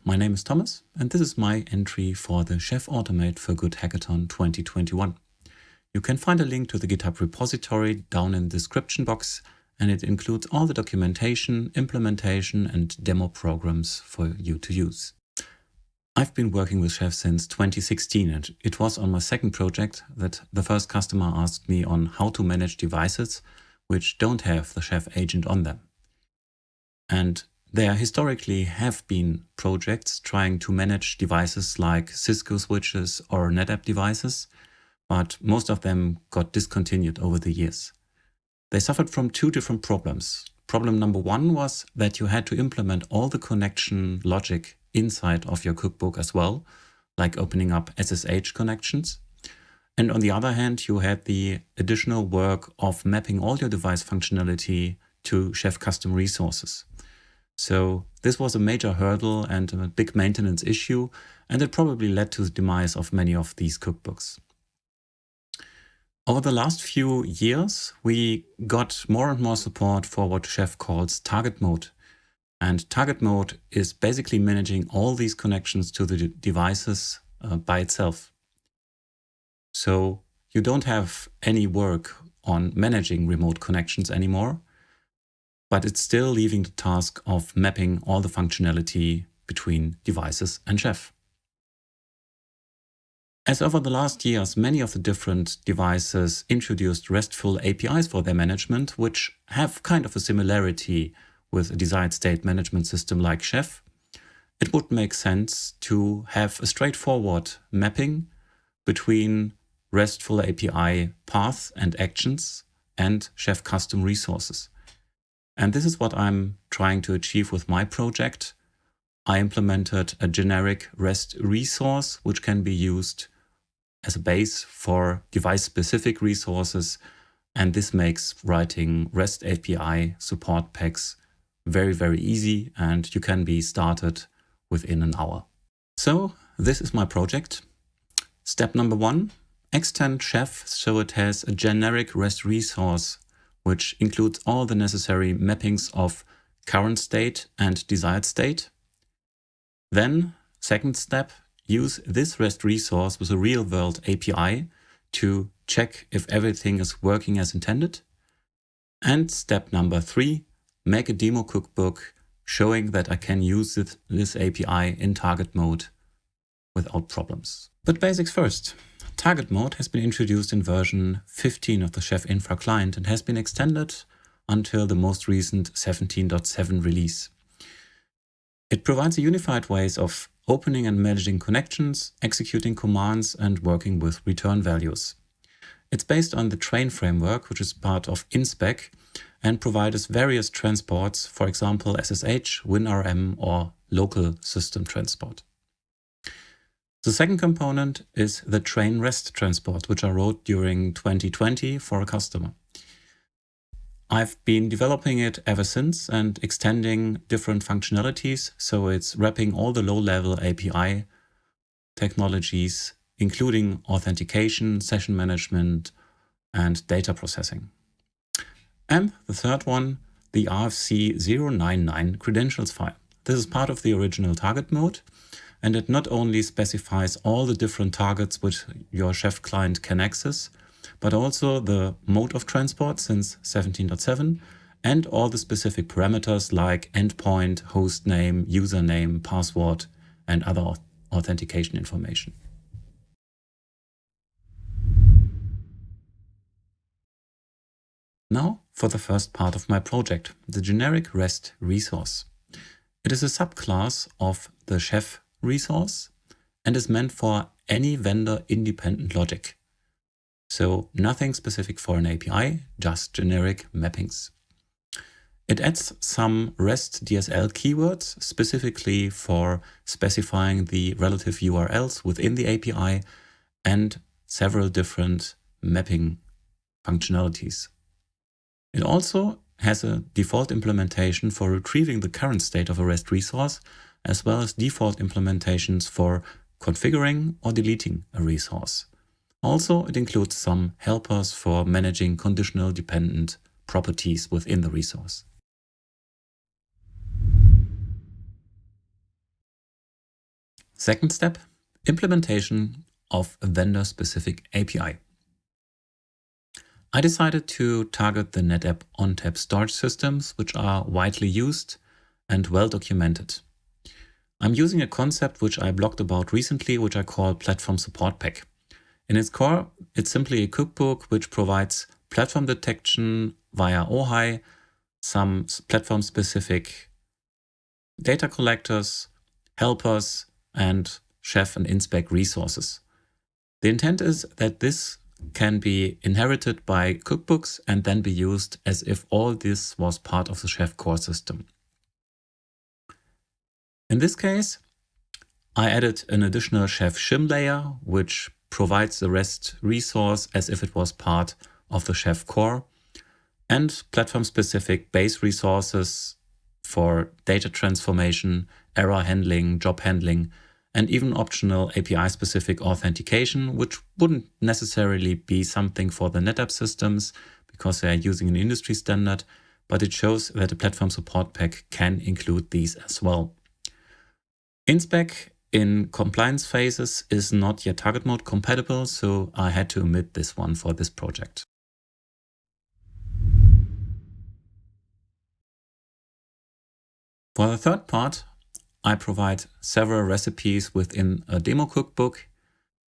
my name is Thomas, and this is my entry for the Chef Automate for Good Hackathon 2021. You can find a link to the GitHub Repository down in the description box, and it includes all the documentation, implementation, and demo programs for you to use. I've been working with Chef since 2016, and it was on my second project that the first customer asked me on how to manage devices which don't have the Chef agent on them. And there historically have been projects trying to manage devices like Cisco switches or NetApp devices, but most of them got discontinued over the years. They suffered from two different problems. Problem number one was that you had to implement all the connection logic inside of your cookbook as well, like opening up SSH connections. And on the other hand, you had the additional work of mapping all your device functionality to Chef custom resources. So this was a major hurdle and a big maintenance issue, and it probably led to the demise of many of these cookbooks. Over the last few years, we got more and more support for what Chef calls target mode. And target mode is basically managing all these connections to the devices by itself. So you don't have any work on managing remote connections anymore, but it's still leaving the task of mapping all the functionality between devices and Chef. As over the last years, many of the different devices introduced RESTful APIs for their management, which have kind of a similarity with a desired state management system like Chef. It would make sense to have a straightforward mapping between RESTful API paths and actions and Chef custom resources. And this is what I'm trying to achieve with my project. I implemented a generic REST resource, which can be used as a base for device-specific resources, and this makes writing REST API support packs very, very easy, and you can be started within an hour. So this is my project. Step number one, extend Chef so it has a generic REST resource, which includes all the necessary mappings of current state and desired state. Then, second step, use this REST resource with a real-world API to check if everything is working as intended. And step number three, make a demo cookbook showing that I can use this API in target mode without problems. But basics first. Target mode has been introduced in version 15 of the Chef Infra client and has been extended until the most recent 17.7 release. It provides a unified ways of opening and managing connections, executing commands, and working with return values. It's based on the train framework, which is part of InSpec, and provides various transports, for example SSH, WinRM, or local system transport. The second component is the train REST transport, which I wrote during 2020 for a customer. I've been developing it ever since and extending different functionalities, so it's wrapping all the low-level API technologies, including authentication, session management, and data processing. And the third one, the RFC 099 credentials file. This is part of the original target mode, and it not only specifies all the different targets which your Chef client can access, but also the mode of transport since 17.7 and all the specific parameters like endpoint, hostname, username, password, and other authentication information. Now for the first part of my project, the generic REST resource. It is a subclass of the Chef resource and is meant for any vendor-independent logic. So nothing specific for an API, just generic mappings. It adds some REST DSL keywords specifically for specifying the relative URLs within the API and several different mapping functionalities. It also has a default implementation for retrieving the current state of a REST resource, as well as default implementations for configuring or deleting a resource. Also, it includes some helpers for managing conditional dependent properties within the resource. Second step, implementation of a vendor-specific API. I decided to target the NetApp ONTAP storage systems, which are widely used and well documented. I'm using a concept which I blogged about recently, which I call Platform Support Pack. In its core, it's simply a cookbook which provides platform detection via OHI, some platform-specific data collectors, helpers, and Chef and inspec resources. The intent is that this can be inherited by cookbooks and then be used as if all this was part of the Chef core system. In this case, I added an additional Chef Shim layer, which provides the REST resource as if it was part of the Chef core, and platform-specific base resources for data transformation, error handling, job handling, and even optional API-specific authentication, which wouldn't necessarily be something for the NetApp systems because they are using an industry standard, but it shows that a platform support pack can include these as well. Inspec in compliance phases is not yet target mode compatible, so I had to omit this one for this project. For the third part, I provide several recipes within a demo cookbook,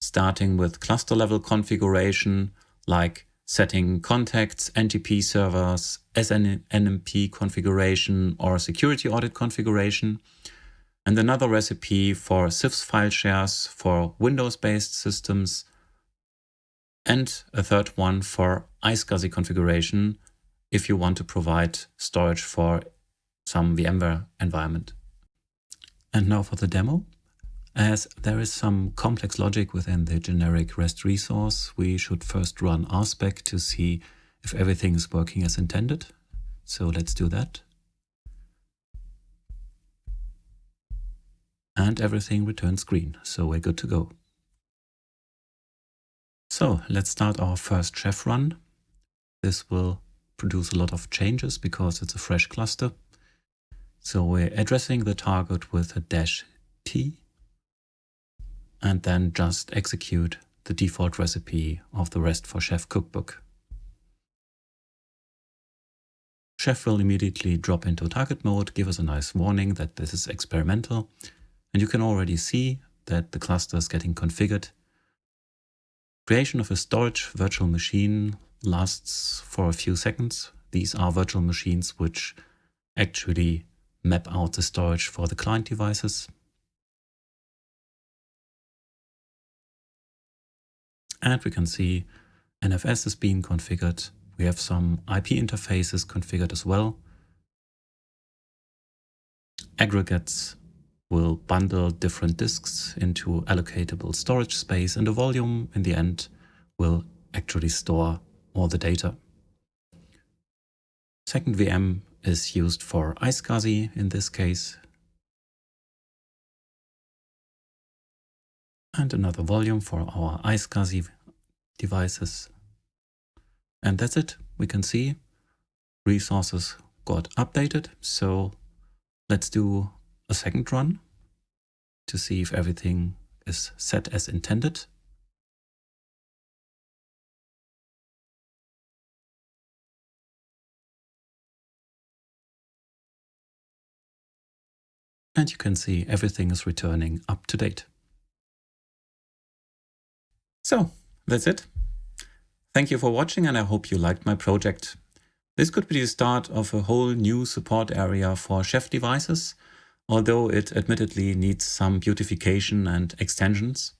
starting with cluster level configuration, like setting contacts, NTP servers, SNMP configuration, or security audit configuration, and another recipe for CIFS file shares for Windows-based systems, and a third one for iSCSI configuration if you want to provide storage for some VMware environment. And now for the demo. As there is some complex logic within the generic REST resource, we should first run rspec to see if everything is working as intended. So let's do that. And everything returns green, so we're good to go. So let's start our first Chef run. This will produce a lot of changes because it's a fresh cluster. So we're addressing the target with a -t and then just execute the default recipe of the REST for Chef cookbook. Chef will immediately drop into target mode, give us a nice warning that this is experimental. And you can already see that the cluster is getting configured. Creation of a storage virtual machine lasts for a few seconds. These are virtual machines which actually map out the storage for the client devices. And we can see NFS is being configured. We have some IP interfaces configured as well. Aggregates will bundle different disks into allocatable storage space, and the volume in the end will actually store all the data. Second VM is used for iSCSI in this case. And another volume for our iSCSI devices. And that's it. We can see resources got updated. So let's do a second run to see if everything is set as intended. And you can see everything is returning up to date. So that's it. Thank you for watching, and I hope you liked my project. This could be the start of a whole new support area for Chef devices, although it admittedly needs some beautification and extensions.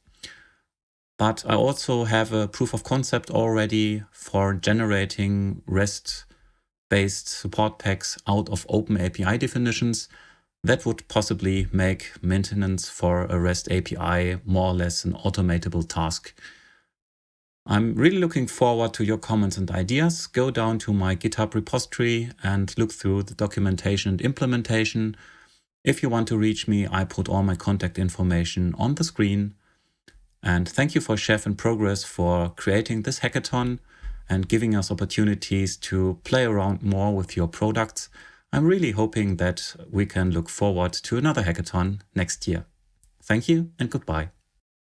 But I also have a proof of concept already for generating REST-based support packs out of open API definitions. That would possibly make maintenance for a REST API more or less an automatable task. I'm really looking forward to your comments and ideas. Go down to my GitHub repository and look through the documentation and implementation. If you want to reach me, I put all my contact information on the screen. And thank you for Chef in Progress for creating this hackathon and giving us opportunities to play around more with your products. I'm really hoping that we can look forward to another hackathon next year. Thank you and goodbye.